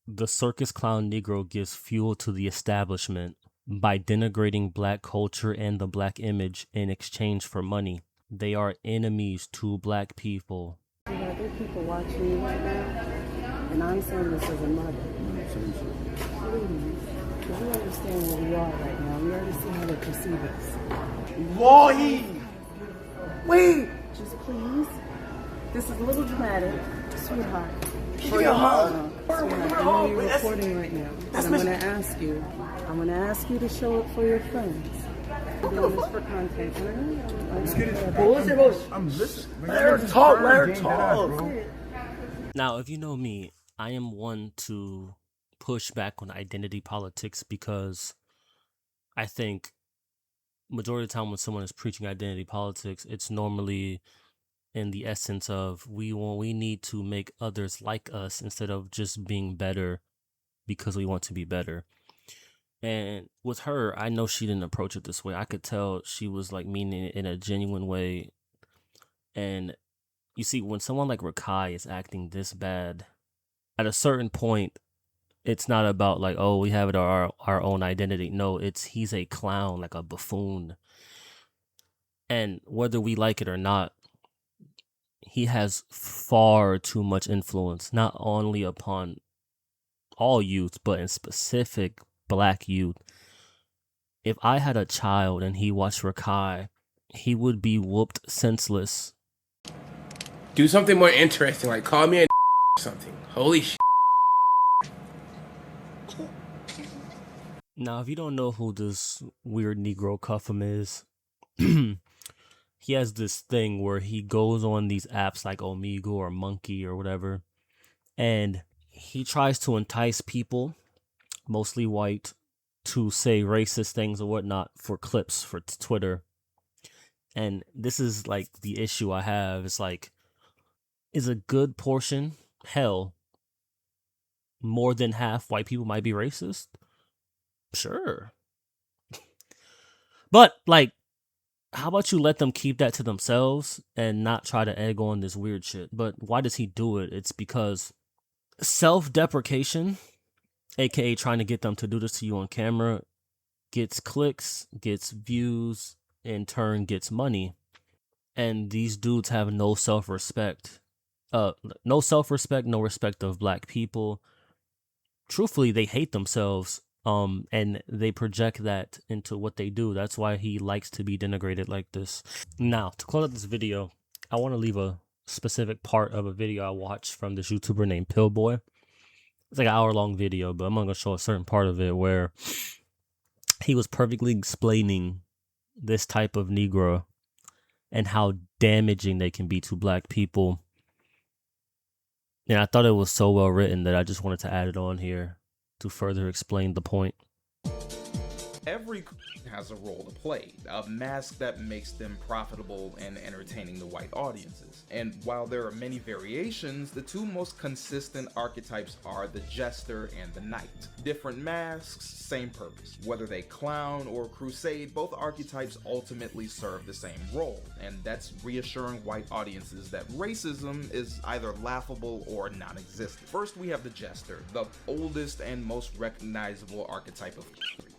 The circus clown Negro gives fuel to the establishment by denigrating black culture and the black image in exchange for money. They are enemies to black people. You got other people watching you right now, and I'm saying this as a mother. Please, because we understand where we are right now. We already see how they perceive us. Boy! Wait! Just please. This is a little dramatic, sweetheart. Sweetheart, I know you're recording right now. And I'm going to ask you to show it for your friends. We're doing this for content. I'm listening. Let her talk. Now, if you know me, I am one to push back on identity politics because I think majority of the time when someone is preaching identity politics, it's normally in the essence of we need to make others like us instead of just being better because we want to be better. And with her, I know she didn't approach it this way. I could tell she was like meaning it in a genuine way. And you see, when someone like Rakai is acting this bad, at a certain point, it's not about like, oh, we have our own identity. No, he's a clown, like a buffoon. And whether we like it or not, he has far too much influence, not only upon all youth, but in specific black youth. If I had a child and he watched Rakai, he would be whooped senseless. Do something more interesting, like call me a or something. Holy shit. Now, if you don't know who this weird Negro Cuffham is, he has this thing where he goes on these apps like Omegle or Monkey or whatever, and he tries to entice people, mostly white, to say racist things or whatnot for clips for Twitter. And this is like the issue I have. It's like, is a good portion, hell, more than half white people might be racist? Sure. But like, how about you let them keep that to themselves and not try to egg on this weird shit? But why does he do it? It's because self-deprecation, aka trying to get them to do this to you on camera, gets clicks, gets views, in turn gets money. And these dudes have no self-respect. No self-respect, no respect of black people. Truthfully, they hate themselves. And they project that into what they do. That's why he likes to be denigrated like this. Now, to close out this video, I want to leave a specific part of a video I watched from this YouTuber named Pillboy. It's like an hour-long video, but I'm going to show a certain part of it where he was perfectly explaining this type of Negro and how damaging they can be to black people. And I thought it was so well written that I just wanted to add it on here to further explain the point. Every has a role to play, a mask that makes them profitable and entertaining to white audiences. And while there are many variations, the two most consistent archetypes are the jester and the knight. Different masks, same purpose. Whether they clown or crusade, both archetypes ultimately serve the same role, and that's reassuring white audiences that racism is either laughable or non-existent. First, we have the jester, the oldest and most recognizable archetype of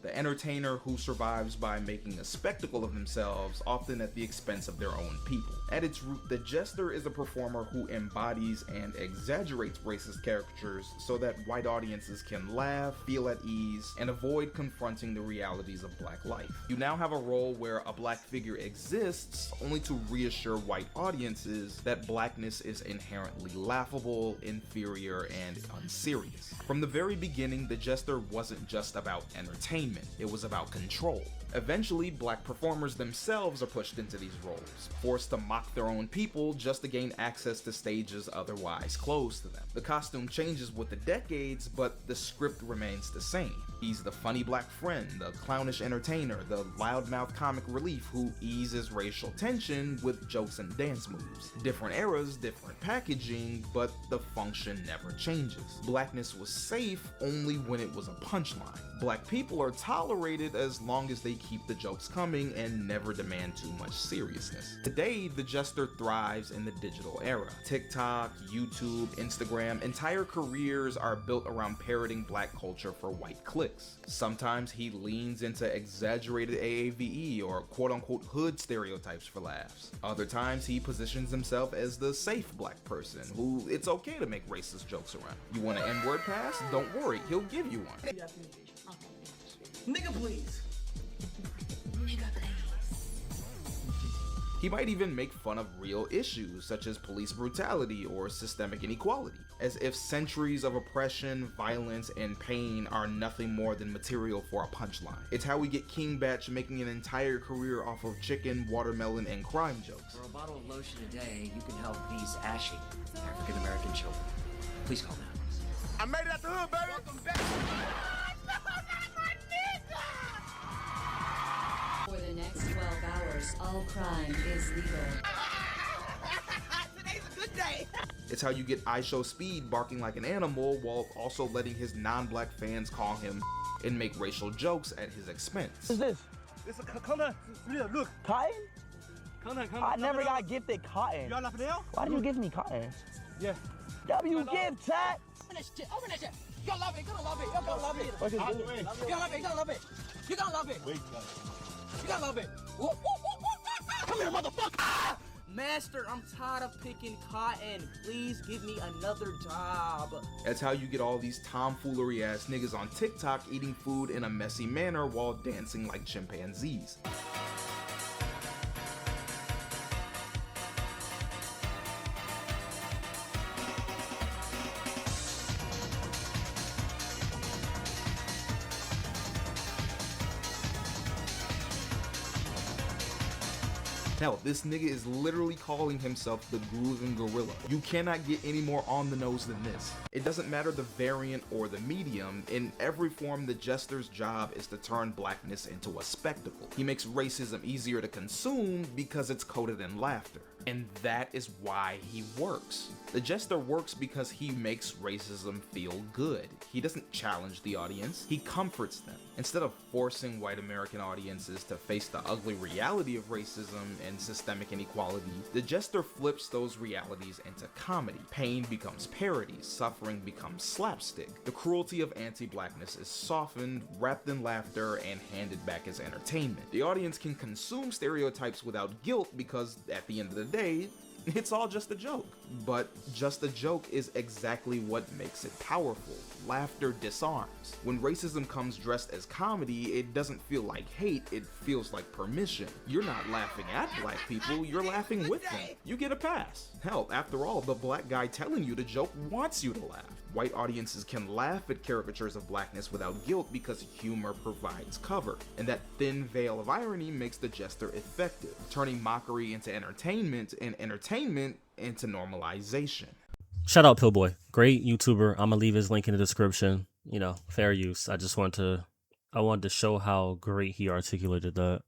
the entertainer who survives by making a spectacle of themselves, often at the expense of their own people. At its root, the jester is a performer who embodies and exaggerates racist caricatures so that white audiences can laugh, feel at ease, and avoid confronting the realities of black life. You now have a role where a black figure exists only to reassure white audiences that blackness is inherently laughable, inferior, and unserious. From the very beginning, the jester wasn't just about entertainment. It was about control. Eventually, black performers themselves are pushed into these roles, forced to mock their own people just to gain access to stages otherwise closed to them. The costume changes with the decades, but the script remains the same. He's the funny black friend, the clownish entertainer, the loudmouth comic relief who eases racial tension with jokes and dance moves. Different eras, different packaging, but the function never changes. Blackness was safe only when it was a punchline. Black people are tolerated as long as they keep the jokes coming and never demand too much seriousness. Today, the jester thrives in the digital era. TikTok, YouTube, Instagram, entire careers are built around parroting black culture for white clicks. Sometimes he leans into exaggerated AAVE or quote-unquote hood stereotypes for laughs. Other times he positions himself as the safe black person who it's okay to make racist jokes around. You want an N-word pass? Don't worry, he'll give you one. Nigga, please. He might even make fun of real issues such as police brutality or systemic inequality, as if centuries of oppression, violence, and pain are nothing more than material for a punchline. It's how we get King Batch making an entire career off of chicken, watermelon, and crime jokes. For a bottle of lotion a day, you can help these ashy African American children. Please call now. I made it out the hood, baby. Welcome back. For the next 12 hours, all crime is legal. Today's a good day. It's how you get iShow Speed barking like an animal while also letting his non-black fans call him and make racial jokes at his expense. What's this? It's a contact. Look. Cotton? Contact. I never got gifted cotton. Y'all laughing now? Why did you give me cotton? Yeah. W gift tax. Open that shit. You're gonna love it. You're gonna love it. You're gonna love it. Fuck is You're this? gonna love it. You're gonna love it. You're gonna love it. Wait, you're gonna love it. Come here, motherfucker. Master, I'm tired of picking cotton. Please give me another job. That's how you get all these tomfoolery ass niggas on TikTok eating food in a messy manner while dancing like chimpanzees. Hell, this nigga is literally calling himself the grooving gorilla. You cannot get any more on the nose than this. It doesn't matter the variant or the medium, in every form the jester's job is to turn blackness into a spectacle. He makes racism easier to consume because it's coated in laughter. And that is why he works. The jester works because he makes racism feel good. He doesn't challenge the audience, he comforts them. Instead of forcing white American audiences to face the ugly reality of racism and systemic inequality, the jester flips those realities into comedy. Pain becomes parody, suffering becomes slapstick. The cruelty of anti-blackness is softened, wrapped in laughter, and handed back as entertainment. The audience can consume stereotypes without guilt because, at the end of the day, it's all just a joke. But just a joke is exactly what makes it powerful. Laughter disarms. When racism comes dressed as comedy, it doesn't feel like hate, it feels like permission. You're not laughing at black people, you're laughing with them. You get a pass. Hell, after all, the black guy telling you the joke wants you to laugh. White audiences can laugh at caricatures of blackness without guilt because humor provides cover, and that thin veil of irony makes the jester effective, turning mockery into entertainment and entertainment into normalization. Shout out Pillboy, great YouTuber. I'm gonna leave his link in the description. You know, fair use. I wanted to show how great he articulated that.